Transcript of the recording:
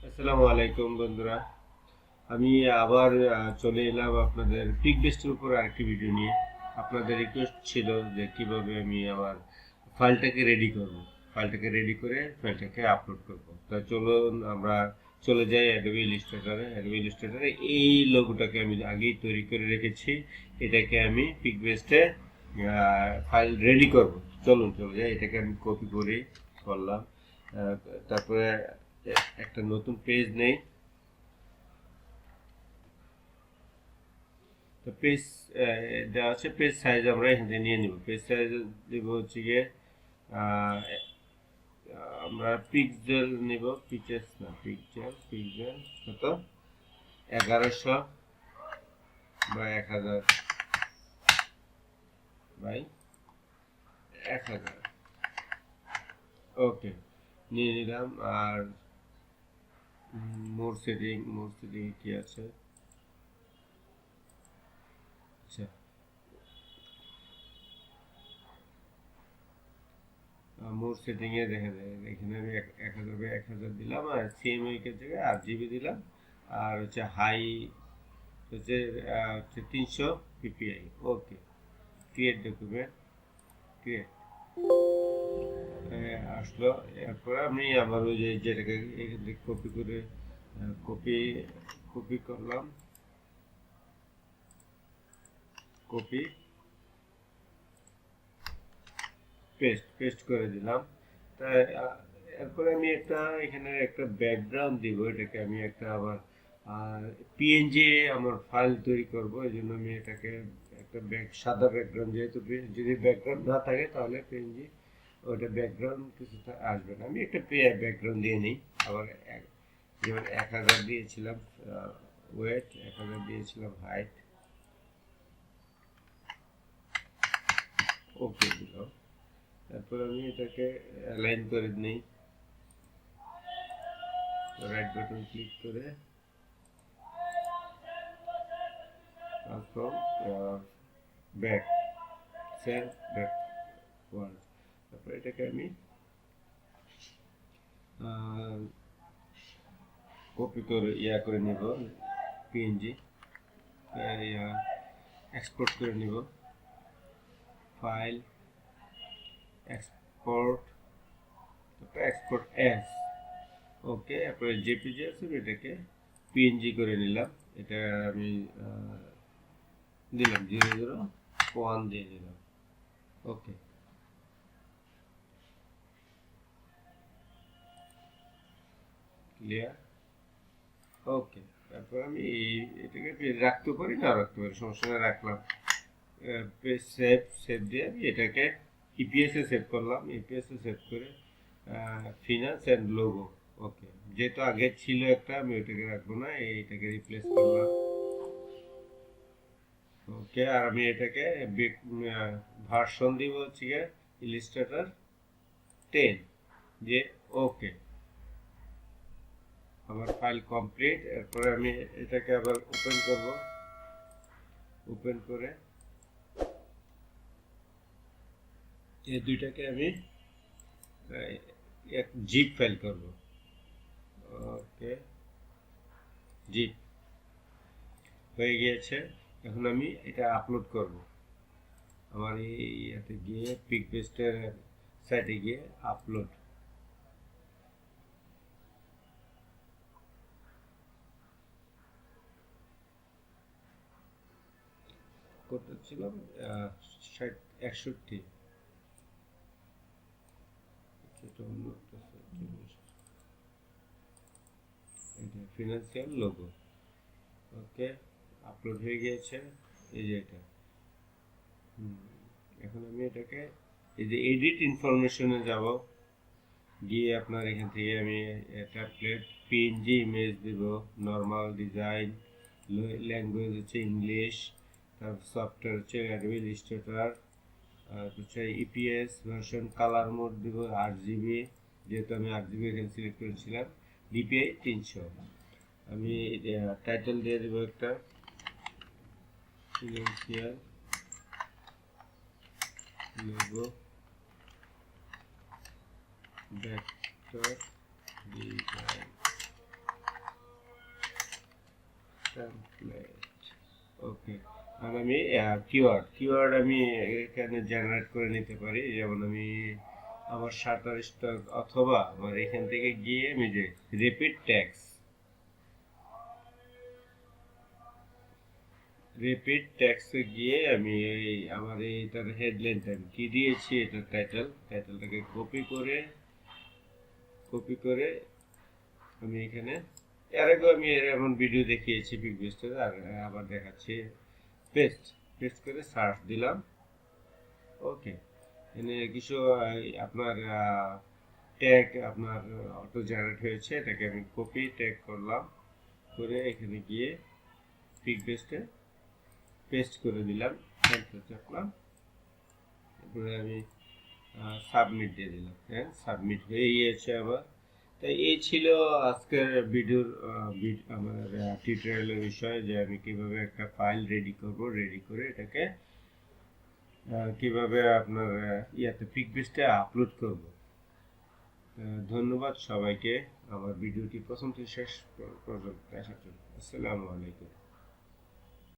আসসালামু আলাইকুম বন্ধুরা। আমি আবার চলে এলাম আপনাদের পিকবেস্টের উপর আরেকটি ভিডিও নিয়ে। আপনাদের রিকোয়েস্ট ছিল যে কিভাবে আমি আমার ফাইলটাকে রেডি করে ফাইলটাকে আপলোড করব। তা চলুন আমরা চলে যাই অ্যাডোবি ইলাস্ট্রেটরে। এই লোগোটাকে আমি আগেই তৈরি করে রেখেছি। এটাকে আমি পিকবেস্টে ফাইল রেডি করব। চলুন চলে যাই। এটাকে আমি কপি করে করলাম। তারপরে একটা নতুন পেজ নেই। তো পেজ দেওয়া আছে, পেজ সাইজ আমরা এখান থেকে নিয়ে নিব। পেজ সাইজ দেব হচ্ছে গিয়ে আমরা পিক্সেল নিব, পিচেস না, পিক্সেল কত 1100 বা 1000 বাই 1000। ওকে, নিয়ে নিলাম। আর মোর সেটিং কি আছে? আচ্ছা, মোর সেটিং এ দেখা যায় এখানে আমি 1000 বাই 1000 দিলাম, আর সিএমএই এর জায়গায় 8 জিবি দিলাম। আর হচ্ছে হাই হচ্ছে 300 পিপিআই। ওকে, ক্রিয়েট ডকুমেন্ট, ক্রিয়েট আসলো। এরপরে আমি আবার ওই যে যেটাকে এখান থেকে কপি করে কপি কপি করলাম, কপি পেস্ট করে দিলাম। তাই এরপরে আমি এখানে একটা ব্যাকগ্রাউন্ড দিব। এটাকে আমি একটা আবার পিএনজি আমার ফাইল তৈরি করব। এই জন্য আমি এটাকে একটা সাদা ব্যাকগ্রাউন্ড, যেহেতু যদি ব্যাকগ্রাউন্ড না থাকে তাহলে পিএনজি ওটা ব্যাকগ্রাউন্ড কিছু আসবে না। আমি একটা ব্যাকগ্রাউন্ড দিয়ে নিই। আবার যেমন 1000 দিয়েছিলাম ওয়েট, 1000 দিয়েছিলাম হাইট। ওকে দিলাম। তারপর আমি এটাকে অ্যালাইন করে নিই। রাইট বাটন ক্লিক করে ট্রান্সফর্ম ব্যাক, সেভ ব্যাকওয়ার্ড। তারপর এটাকে আমি কপি করে করে নিব, পিএনজি এক্সপোর্ট করে নিব। ফাইল, এক্সপোর্ট, তারপর এক্সপোর্ট অ্যাজ। ওকে, তারপরে জেপিজি আছে, এটাকে পিএনজি করে নিলাম। এটা আমি দিলাম 001 দিয়ে দিলাম। ওকে, ক্লিয়ার। ওকে, তারপর আমি এটাকে রাখতে পারি, না রাখতে পারি, সমস্যা নেই, রাখলাম। সেভ দিয়ে আমি এটাকে ইপিএস এ সেভ করলাম। ইপিএস এ সেভ করে ফিনান্স অ্যান্ড লোগো। ওকে, যেহেতু আগে ছিল একটা, আমি ওইটাকে রাখবো না, এইটাকে রিপ্লেস করলাম। ওকে, আর আমি এটাকে ভার্সন দিব হচ্ছে গিয়ে ইলাস্ট্রেটর 10 দিয়ে। ওকে, আমার ফাইল কমপ্লিট। এরপরে আমি এটাকে আবার ওপেন করব। ওপেন করে এই দুইটাকে আমি এক জিপ ফাইল করব। ওকে, জিপ হয়ে গিয়েছে। এখন আমি এটা আপলোড করব। আমার ইয়াতে গিয়ে পিকবেস্টের সাইটে গিয়ে আপলোড করতেছিলাম। 61 ফিনান্সিয়াল লোগো। ওকে, আপলোড হয়ে গিয়েছে। এই যে এটা। এখন আমি এটাকে এই যে এডিট ইনফরমেশনে যাব। গিয়ে আপনার এখান থেকে আমি টেমপ্লেট পিএনজি ইমেজ দিব, নর্মাল ডিজাইন, ল্যাঙ্গুয়েজ হচ্ছে ইংলিশ, তারপর সফটওয়্যার হচ্ছে অ্যাডোবি ইলাস্ট্রেটর, হচ্ছে ইপিএস ভার্সন, কালার মোড দিব 8 জিবি, যেহেতু আমি 8 জিবি এখানে সিলেক্ট করেছিলাম। ডিপিআই 300। আমি টাইটেল দিয়ে দেবো একটা financial logo vector design. Template. Okay, আর আমি কিওয়ার্ড আমি এখানে জেনারেট করে নিতে পারি। যেমন আমি আমার শাটার স্টক, অথবা আমার এখান থেকে গিয়ে আমি যে রিপিট ট্যাক্সে গিয়ে আমি এই আমার এইটার হেডলাইনটা আমি কি দিয়েছি, এটা টাইটেলটাকে কপি করে আমি এখানে, এর আগে আমি এমন ভিডিও দেখিয়েছি পিকবেস্টে, আর আবার দেখাচ্ছি। পেস্ট করে সার্চ দিলাম। ওকে, এখানে কিছু আপনার ট্যাগ আপনার অটো জেনারেট হয়েছে, এটাকে আমি কপি ট্যাগ করলাম, করে এখানে গিয়ে পিকবেস্টে পেস্ট করে দিলাম, এন্টার চাপলাম, তারপরে আমি সাবমিট দিয়ে দিলাম। হ্যাঁ, সাবমিট হয়ে গিয়েছে আবার। তাই এই ছিল আজকের ভিডিওর আমার টিউটোরিয়ালের বিষয়, যে আমি কিভাবে একটা ফাইল রেডি করে এটাকে কিভাবে আপনার পিকবেস্টে আপলোড করব। ধন্যবাদ সবাইকে আমার ভিডিওটি প্রথম থেকে শেষ পর্যন্ত দেখার জন্য। আসসালামু আলাইকুম।